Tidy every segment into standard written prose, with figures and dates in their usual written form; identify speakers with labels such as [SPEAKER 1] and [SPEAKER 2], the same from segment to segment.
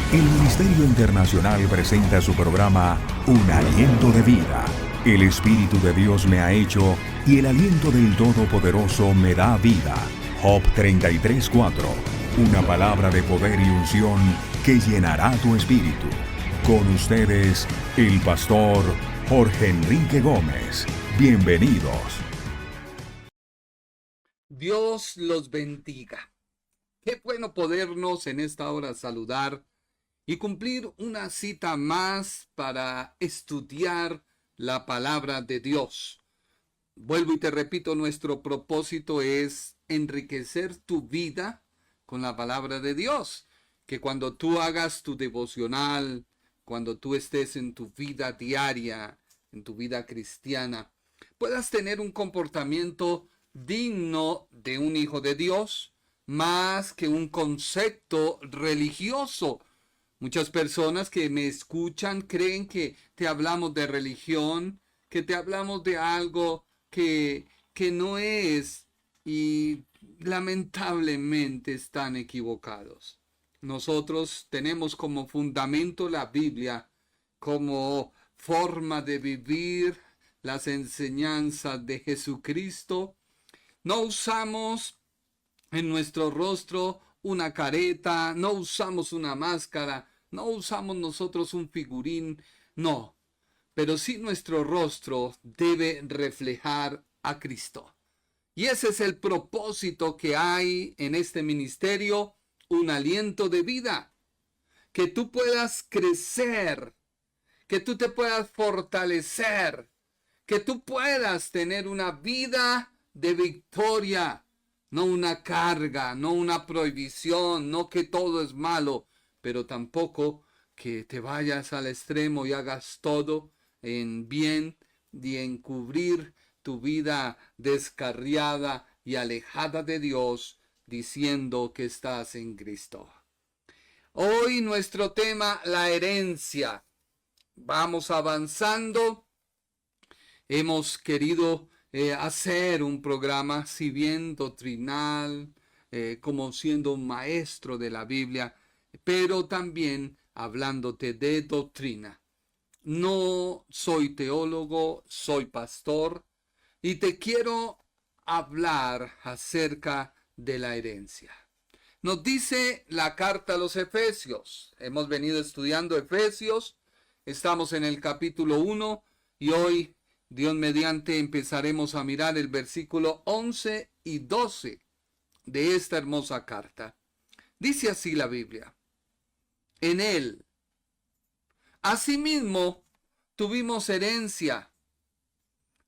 [SPEAKER 1] El Ministerio Internacional presenta su programa Un Aliento de Vida. El Espíritu de Dios me ha hecho y el aliento del Todopoderoso me da vida. Job 33:4. Una palabra de poder y unción que llenará tu espíritu. Con ustedes, el pastor Jorge Enrique Gómez. Bienvenidos.
[SPEAKER 2] Dios los bendiga. Qué bueno podernos en esta hora saludar y cumplir una cita más para estudiar la palabra de Dios. Vuelvo y te repito, nuestro propósito es enriquecer tu vida con la palabra de Dios. Que cuando tú hagas tu devocional, cuando tú estés en tu vida diaria, en tu vida cristiana, puedas tener un comportamiento digno de un hijo de Dios, más que un concepto religioso. Muchas personas que me escuchan creen que te hablamos de religión, que te hablamos de algo que no es, y lamentablemente están equivocados. Nosotros tenemos como fundamento la Biblia, como forma de vivir las enseñanzas de Jesucristo. No usamos en nuestro rostro una careta, no usamos una máscara, no usamos nosotros un figurín, no, pero sí nuestro rostro debe reflejar a Cristo. Y ese es el propósito que hay en este ministerio, un aliento de vida, que tú puedas crecer, que tú te puedas fortalecer, que tú puedas tener una vida de victoria, no una carga, no una prohibición, no que todo es malo, pero tampoco que te vayas al extremo y hagas todo en bien y encubrir tu vida descarriada y alejada de Dios, diciendo que estás en Cristo. Hoy nuestro tema, la herencia. Vamos avanzando. Hemos querido hacer un programa, si bien doctrinal, como siendo un maestro de la Biblia, pero también hablándote de doctrina. No soy teólogo, soy pastor y te quiero hablar acerca de la herencia. Nos dice la carta a los Efesios. Hemos venido estudiando Efesios, estamos en el capítulo 1 y hoy, Dios mediante, empezaremos a mirar el versículo 11 y 12 de esta hermosa carta. Dice así la Biblia: en él, asimismo, tuvimos herencia,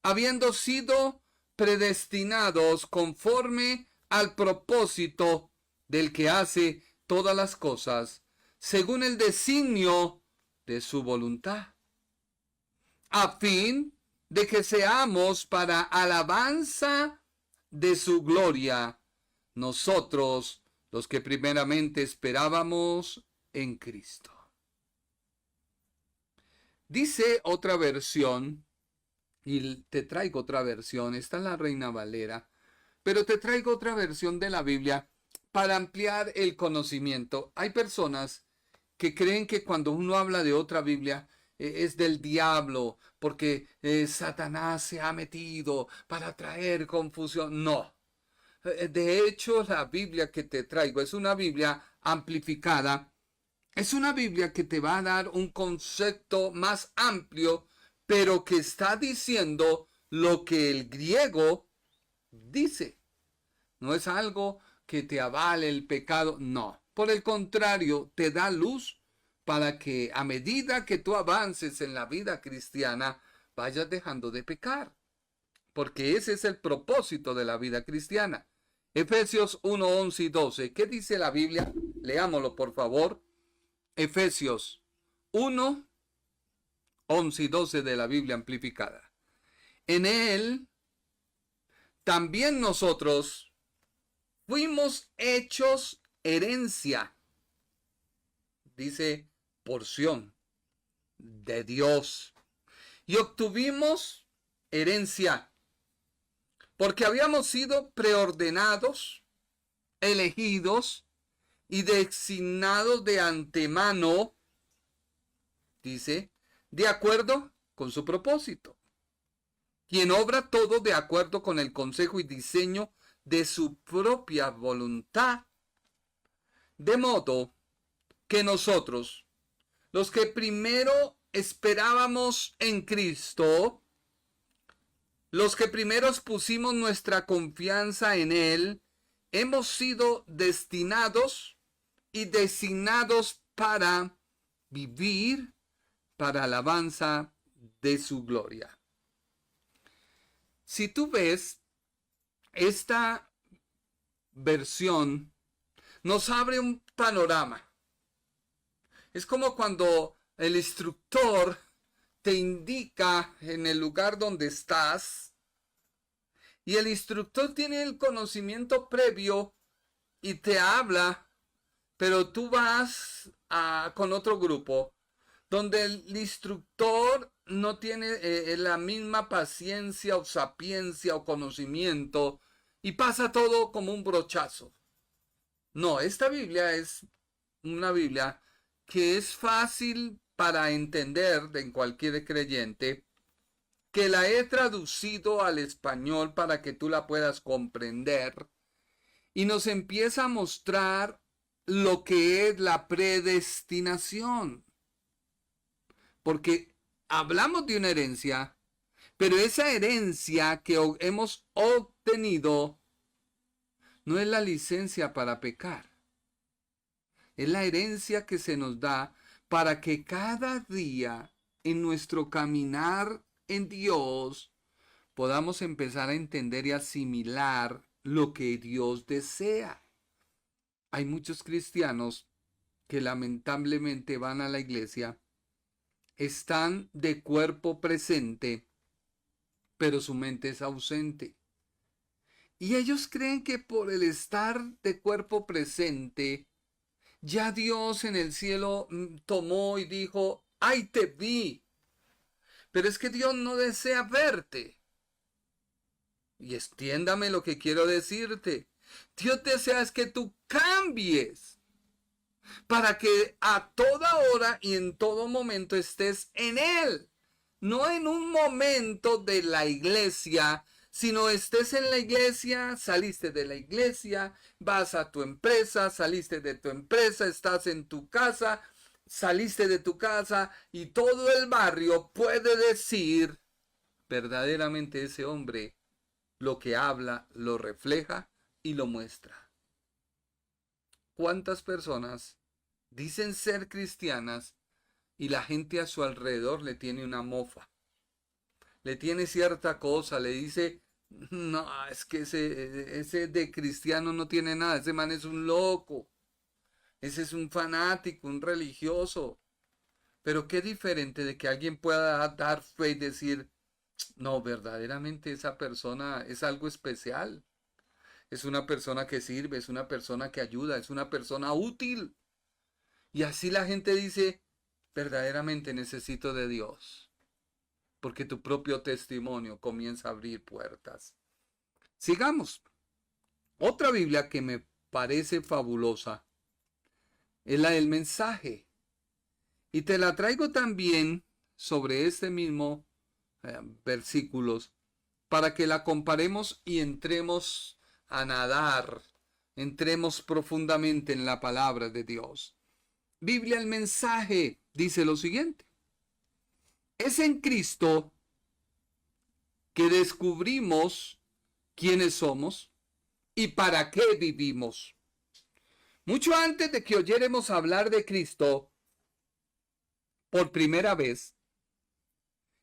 [SPEAKER 2] habiendo sido predestinados conforme al propósito del que hace todas las cosas, según el designio de su voluntad, a fin de que seamos para alabanza de su gloria, nosotros los que primeramente esperábamos en Cristo. Dice otra versión, y te traigo otra versión, está en la Reina Valera, pero te traigo otra versión de la Biblia para ampliar el conocimiento. Hay personas que creen que cuando uno habla de otra Biblia, es del diablo, porque Satanás se ha metido para traer confusión. No. De hecho, la Biblia que te traigo es una Biblia amplificada. Es una Biblia que te va a dar un concepto más amplio, pero que está diciendo lo que el griego dice. No es algo que te avale el pecado, no. Por el contrario, te da luz para que a medida que tú avances en la vida cristiana, vayas dejando de pecar. Porque ese es el propósito de la vida cristiana. Efesios 1, 11 y 12. ¿Qué dice la Biblia? Leámoslo, por favor. Efesios 1, 11 y 12 de la Biblia amplificada. En él también nosotros fuimos hechos herencia, dice, porción de Dios, y obtuvimos herencia porque habíamos sido preordenados, elegidos y designados de antemano, dice, de acuerdo con su propósito, quien obra todo de acuerdo con el consejo y diseño de su propia voluntad, de modo que nosotros, los que primero esperábamos en Cristo, los que primero pusimos nuestra confianza en Él, hemos sido destinados y designados para vivir para alabanza de su gloria. Si tú ves, esta versión nos abre un panorama. Es como cuando el instructor te indica en el lugar donde estás y el instructor tiene el conocimiento previo y te habla, pero tú vas con otro grupo donde el instructor no tiene la misma paciencia o sapiencia o conocimiento y pasa todo como un brochazo. No, esta Biblia es una Biblia que es fácil para entender de cualquier creyente, que la he traducido al español para que tú la puedas comprender y nos empieza a mostrar lo que es la predestinación. Porque hablamos de una herencia, pero esa herencia que hemos obtenido no es la licencia para pecar. Es la herencia que se nos da para que cada día en nuestro caminar en Dios podamos empezar a entender y asimilar lo que Dios desea. Hay muchos cristianos que lamentablemente van a la iglesia, están de cuerpo presente, pero su mente es ausente. Y ellos creen que por el estar de cuerpo presente, ya Dios en el cielo tomó y dijo, ¡ay, te vi! Pero es que Dios no desea verte. Y extiéndame lo que quiero decirte. Dios desea es que tú cambies para que a toda hora y en todo momento estés en Él. No en un momento de la iglesia, sino estés en la iglesia, saliste de la iglesia, vas a tu empresa, saliste de tu empresa, estás en tu casa, saliste de tu casa y todo el barrio puede decir, verdaderamente ese hombre lo que habla lo refleja y lo muestra. ¿Cuántas personas dicen ser cristianas y la gente a su alrededor le tiene una mofa? Le tiene cierta cosa, le dice, no, es que ese de cristiano no tiene nada, ese man es un loco, ese es un fanático, un religioso. Pero qué diferente de que alguien pueda dar fe y decir, no, verdaderamente esa persona es algo especial. Es una persona que sirve, es una persona que ayuda, es una persona útil. Y así la gente dice, verdaderamente necesito de Dios. Porque tu propio testimonio comienza a abrir puertas. Sigamos. Otra Biblia que me parece fabulosa es la del Mensaje. Y te la traigo también sobre este mismo versículos para que la comparemos y entremos a nadar, entremos profundamente en la palabra de Dios. Biblia el Mensaje dice lo siguiente: es en Cristo que descubrimos quiénes somos y para qué vivimos. Mucho antes de que oyéramos hablar de Cristo por primera vez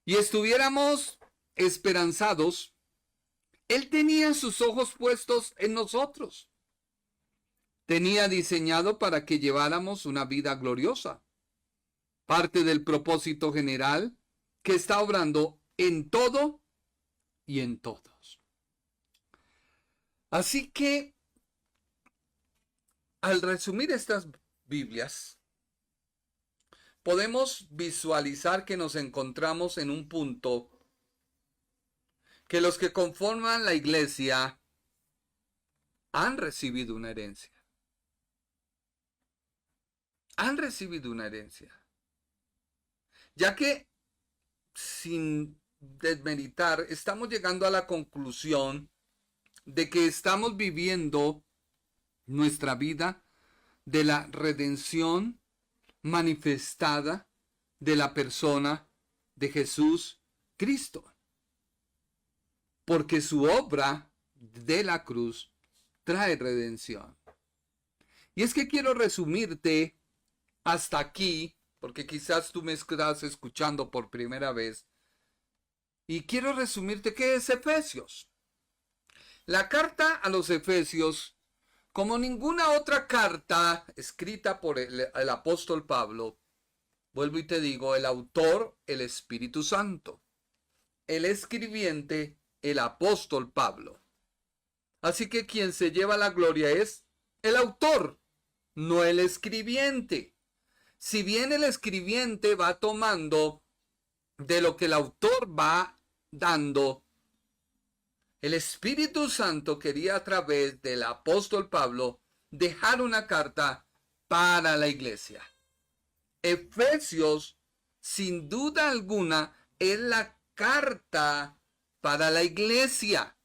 [SPEAKER 2] y estuviéramos esperanzados, Él tenía sus ojos puestos en nosotros. Tenía diseñado para que lleváramos una vida gloriosa. Parte del propósito general que está obrando en todo y en todos. Así que, al resumir estas Biblias, podemos visualizar que nos encontramos en un punto que los que conforman la iglesia han recibido una herencia. han recibido una herencia. Ya que, sin desmeritar, estamos llegando a la conclusión de que estamos viviendo nuestra vida de la redención manifestada de la persona de Jesús Cristo. Porque su obra de la cruz trae redención. Y es que quiero resumirte hasta aquí, porque quizás tú me estás escuchando por primera vez, y quiero resumirte qué es Efesios. La carta a los Efesios, como ninguna otra carta escrita por el apóstol Pablo, vuelvo y te digo, el autor, el Espíritu Santo, el escribiente, el apóstol Pablo. Así que quien se lleva la gloria es el autor, no el escribiente. Si bien el escribiente va tomando de lo que el autor va dando, el Espíritu Santo quería a través del apóstol Pablo dejar una carta para la iglesia. Efesios, sin duda alguna, es la carta para la iglesia.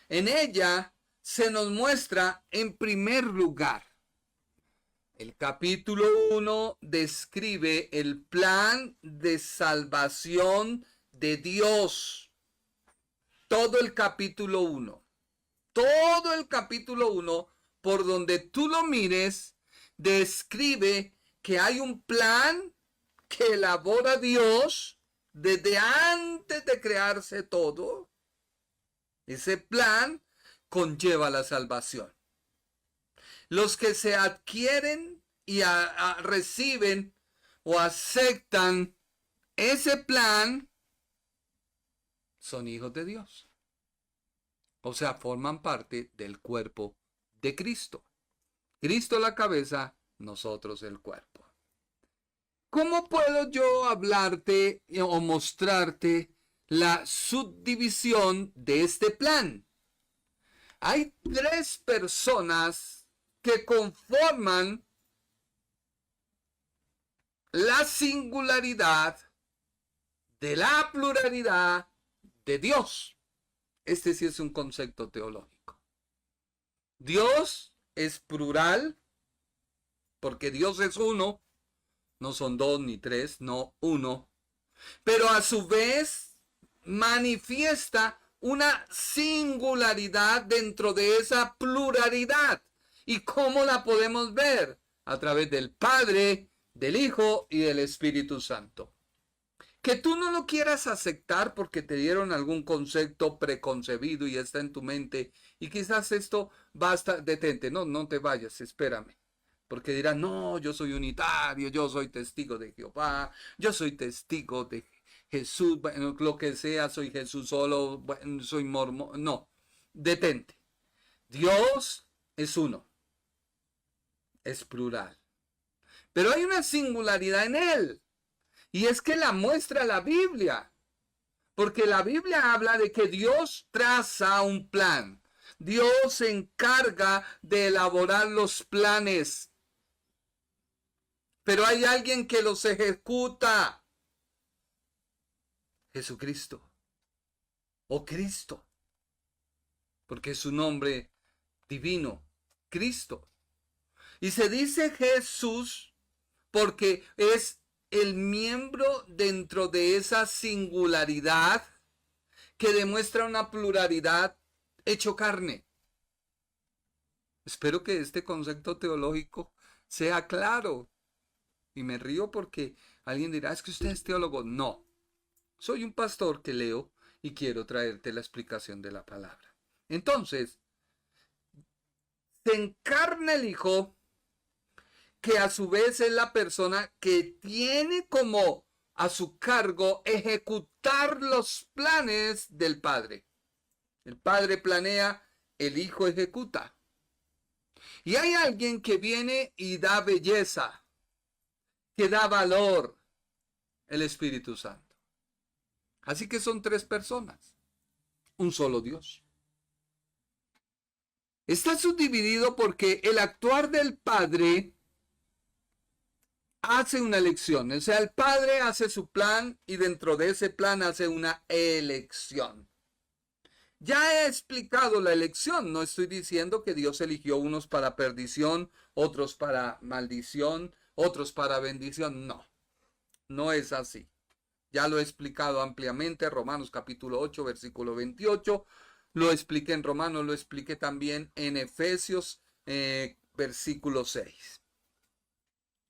[SPEAKER 2] En ella se nos muestra en primer lugar. El capítulo 1 describe el plan de salvación de Dios. Todo el capítulo 1. Todo el capítulo 1, por donde tú lo mires, describe que hay un plan que elabora Dios desde antes de crearse todo. Ese plan conlleva la salvación. Los que se adquieren y reciben o aceptan ese plan son hijos de Dios. O sea, forman parte del cuerpo de Cristo. Cristo la cabeza, nosotros el cuerpo. ¿Cómo puedo yo hablarte o mostrarte la subdivisión de este plan? Hay 3 personas que conforman la singularidad de la pluralidad de Dios. Este sí es un concepto teológico. Dios es plural porque Dios es uno, no son 2 ni 3, no uno, pero a su vez manifiesta una singularidad dentro de esa pluralidad. ¿Y cómo la podemos ver? A través del Padre, del Hijo y del Espíritu Santo. Que tú no lo quieras aceptar porque te dieron algún concepto preconcebido y está en tu mente. Y quizás esto basta, detente, no te vayas, espérame. Porque dirán, no, yo soy unitario, yo soy testigo de Jehová, yo soy testigo de Jesús, bueno, lo que sea, soy Jesús solo, bueno, soy mormón. No, detente. Dios es uno, es plural. Pero hay una singularidad en él. Y es que la muestra la Biblia. Porque la Biblia habla de que Dios traza un plan. Dios se encarga de elaborar los planes. Pero hay alguien que los ejecuta. Jesucristo. O Cristo. Porque es su nombre divino. Cristo. Y se dice Jesús porque es el miembro dentro de esa singularidad que demuestra una pluralidad hecho carne. Espero que este concepto teológico sea claro. Y me río porque alguien dirá, es que usted es teólogo. No, soy un pastor que leo y quiero traerte la explicación de la palabra. Entonces, se encarna el Hijo, que a su vez es la persona que tiene como a su cargo ejecutar los planes del Padre. El Padre planea, el Hijo ejecuta. Y hay alguien que viene y da belleza, que da valor, el Espíritu Santo. Así que son 3 personas, un solo Dios. Está subdividido porque el actuar del Padre hace una elección. O sea, el Padre hace su plan y dentro de ese plan hace una elección. Ya he explicado la elección. No estoy diciendo que Dios eligió unos para perdición, otros para maldición, otros para bendición. No, no es así. Ya lo he explicado ampliamente, Romanos capítulo 8, versículo 28. Lo expliqué en Romanos, lo expliqué también en Efesios, versículo 6.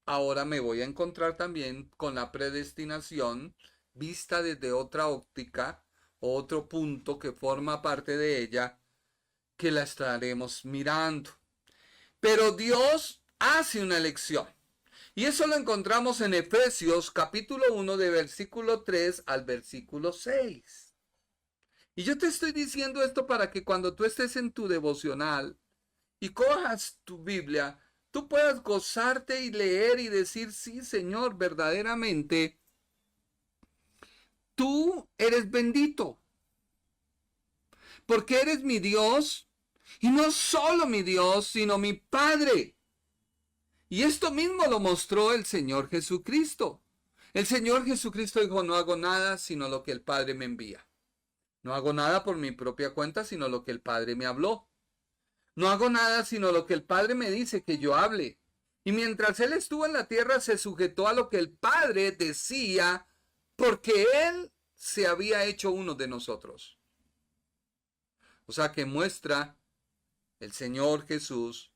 [SPEAKER 2] Ahora me voy a encontrar también con la predestinación vista desde otra óptica, otro punto que forma parte de ella, que la estaremos mirando. Pero Dios hace una elección. Y eso lo encontramos en Efesios capítulo 1 de versículo 3 al versículo 6. Y yo te estoy diciendo esto para que cuando tú estés en tu devocional y cojas tu Biblia, tú puedas gozarte y leer y decir, sí, Señor, verdaderamente, tú eres bendito, porque eres mi Dios, y no solo mi Dios, sino mi Padre. Y esto mismo lo mostró el Señor Jesucristo. El Señor Jesucristo dijo, no hago nada sino lo que el Padre me envía. No hago nada por mi propia cuenta sino lo que el Padre me habló. No hago nada sino lo que el Padre me dice que yo hable. Y mientras Él estuvo en la tierra se sujetó a lo que el Padre decía porque Él se había hecho uno de nosotros. O sea que muestra el Señor Jesús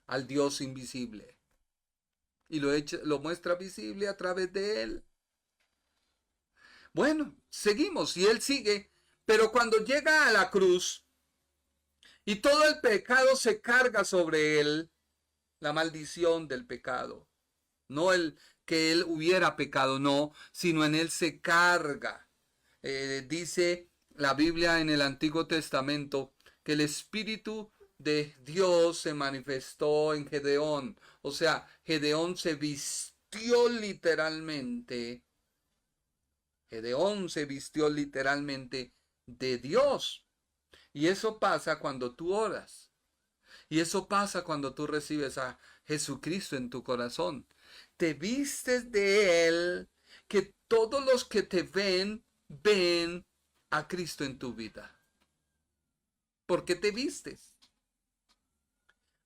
[SPEAKER 2] al Dios invisible. Y lo muestra visible a través de Él. Bueno, seguimos y Él sigue. Pero cuando llega a la cruz y todo el pecado se carga sobre Él, la maldición del pecado, no el que Él hubiera pecado, no, sino en Él se carga. Dice la Biblia en el Antiguo Testamento que el Espíritu de Dios se manifestó en Gedeón. O sea, Gedeón se vistió literalmente. Gedeón se vistió literalmente de Dios. Y eso pasa cuando tú oras. Y eso pasa cuando tú recibes a Jesucristo en tu corazón. Te vistes de Él, que todos los que te ven, ven a Cristo en tu vida. ¿Por qué te vistes?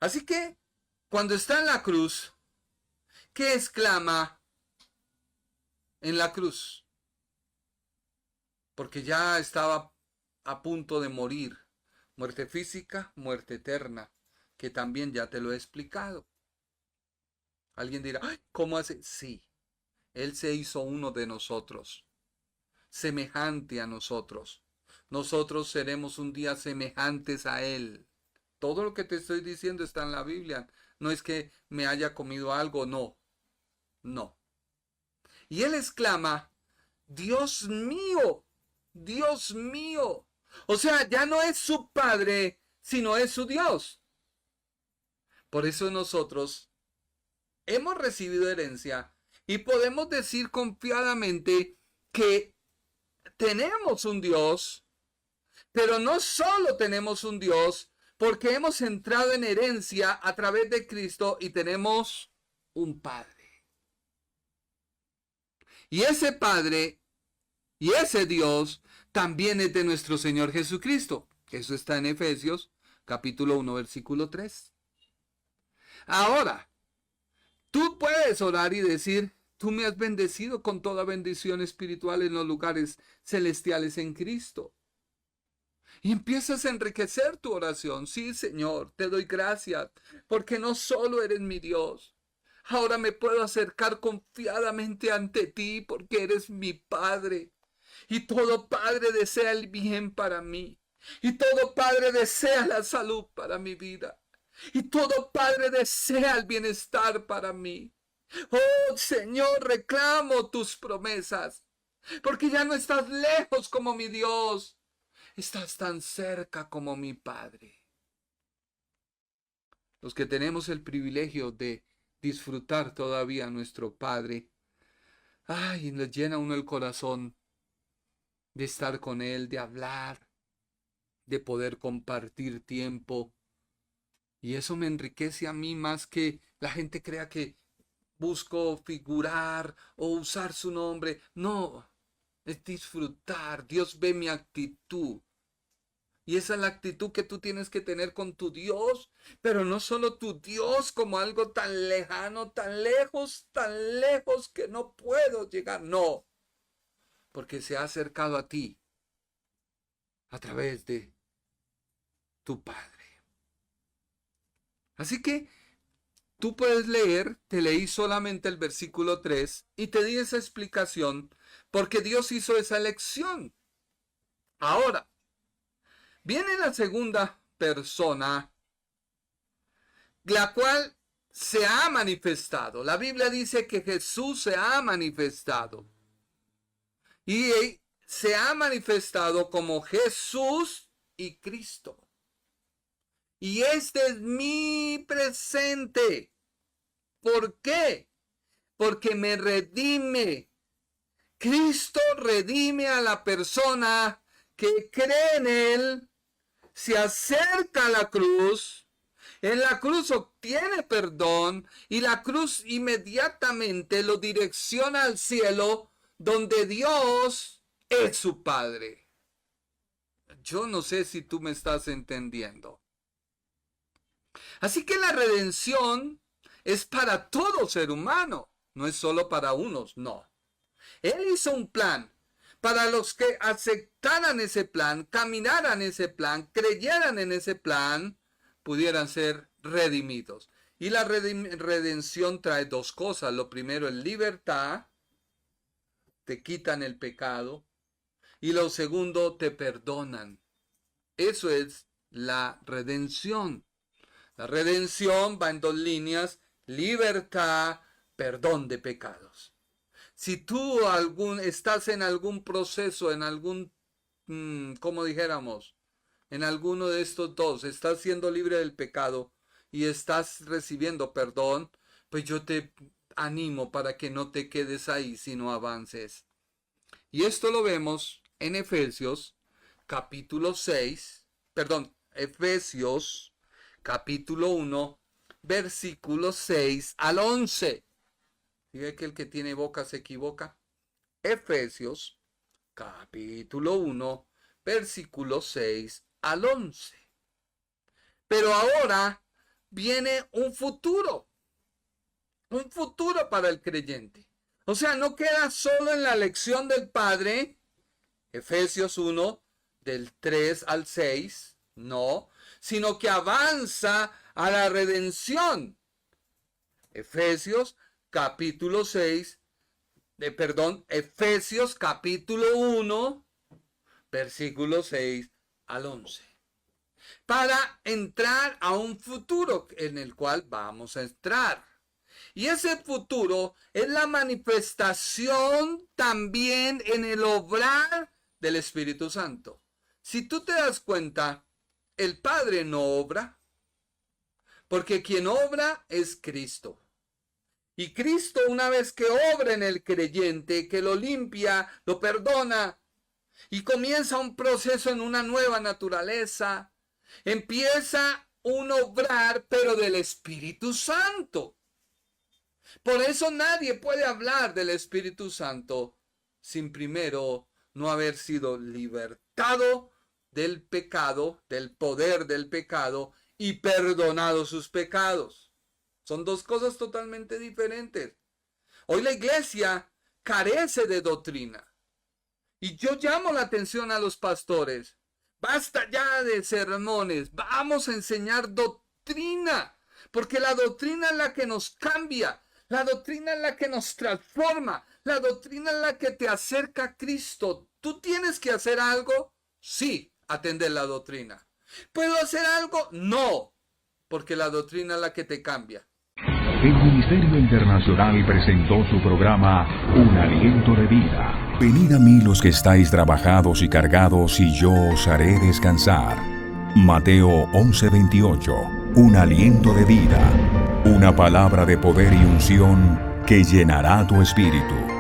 [SPEAKER 2] Así que, cuando está en la cruz, ¿qué exclama en la cruz? Porque ya estaba a punto de morir. Muerte física, muerte eterna, que también ya te lo he explicado. Alguien dirá, ¿cómo hace? Sí, Él se hizo uno de nosotros, semejante a nosotros. Nosotros seremos un día semejantes a Él. Todo lo que te estoy diciendo está en la Biblia. No es que me haya comido algo, no. No. Y Él exclama, Dios mío, Dios mío. O sea, ya no es su Padre, sino es su Dios. Por eso nosotros hemos recibido herencia y podemos decir confiadamente que tenemos un Dios, pero no solo tenemos un Dios, porque hemos entrado en herencia a través de Cristo y tenemos un Padre. Y ese Padre y ese Dios también es de nuestro Señor Jesucristo. Eso está en Efesios capítulo 1, versículo 3. Ahora, tú puedes orar y decir, tú me has bendecido con toda bendición espiritual en los lugares celestiales en Cristo. Y empiezas a enriquecer tu oración. Sí, Señor, te doy gracias, porque no solo eres mi Dios. Ahora me puedo acercar confiadamente ante ti, porque eres mi Padre. Y todo padre desea el bien para mí. Y todo padre desea la salud para mi vida. Y todo padre desea el bienestar para mí. Oh, Señor, reclamo tus promesas, porque ya no estás lejos como mi Dios. Estás tan cerca como mi Padre. Los que tenemos el privilegio de disfrutar todavía a nuestro Padre, ay, nos llena uno el corazón de estar con Él, de hablar, de poder compartir tiempo. Y eso me enriquece a mí más que la gente crea que busco figurar o usar su nombre. No, es disfrutar. Dios ve mi actitud. Y esa es la actitud que tú tienes que tener con tu Dios. Pero no solo tu Dios como algo tan lejano, tan lejos que no puedo llegar. No, porque se ha acercado a ti a través de tu Padre. Así que tú puedes leer, te leí solamente el versículo 3 y te di esa explicación porque Dios hizo esa elección. Ahora, viene la segunda persona, la cual se ha manifestado. La Biblia dice que Jesús se ha manifestado. Y se ha manifestado como Jesús y Cristo. Y este es mi presente. ¿Por qué? Porque me redime. Cristo redime a la persona que cree en Él, se acerca a la cruz, en la cruz obtiene perdón y la cruz inmediatamente lo direcciona al cielo donde Dios es su Padre. Yo no sé si tú me estás entendiendo. Así que la redención es para todo ser humano, no es solo para unos, no. Él hizo un plan para los que aceptaran ese plan, caminaran ese plan, creyeran en ese plan, pudieran ser redimidos. Y la redención trae dos cosas. Lo primero es libertad, te quitan el pecado. Y lo segundo, te perdonan. Eso es la redención. La redención va en dos líneas: libertad, perdón de pecados. Si tú estás en algún proceso, en algún, como dijéramos, en alguno de estos dos, estás siendo libre del pecado y estás recibiendo perdón, pues yo te animo para que no te quedes ahí, sino avances. Y esto lo vemos en Efesios capítulo 1, versículos 6 al 11. Diga que el que tiene boca se equivoca. Efesios capítulo 1, versículos 6 al 11. Pero ahora viene un futuro para el creyente. O sea, no queda solo en la elección del Padre, Efesios 1, del 3 al 6, no, sino que avanza a la redención. Efesios capítulo 1, versículo 6 al 11. Para entrar a un futuro en el cual vamos a entrar. Y ese futuro es la manifestación también en el obrar del Espíritu Santo. Si tú te das cuenta, el Padre no obra, porque quien obra es Cristo. Y Cristo, una vez que obra en el creyente, que lo limpia, lo perdona, y comienza un proceso en una nueva naturaleza, empieza un obrar, pero del Espíritu Santo. Por eso nadie puede hablar del Espíritu Santo sin primero no haber sido libertado del pecado, del poder del pecado, y perdonado sus pecados. Son dos cosas totalmente diferentes. Hoy la iglesia carece de doctrina. Y yo llamo la atención a los pastores. Basta ya de sermones. Vamos a enseñar doctrina. Porque la doctrina es la que nos cambia. La doctrina es la que nos transforma. La doctrina es la que te acerca a Cristo. ¿Tú tienes que hacer algo? Sí, atender la doctrina. ¿Puedo hacer algo? No. Porque la doctrina es la que te cambia.
[SPEAKER 1] El Ministerio Internacional presentó su programa Un Aliento de Vida. Venid a mí los que estáis trabajados y cargados, y yo os haré descansar. Mateo 11:28. Un aliento de vida. Una palabra de poder y unción que llenará tu espíritu.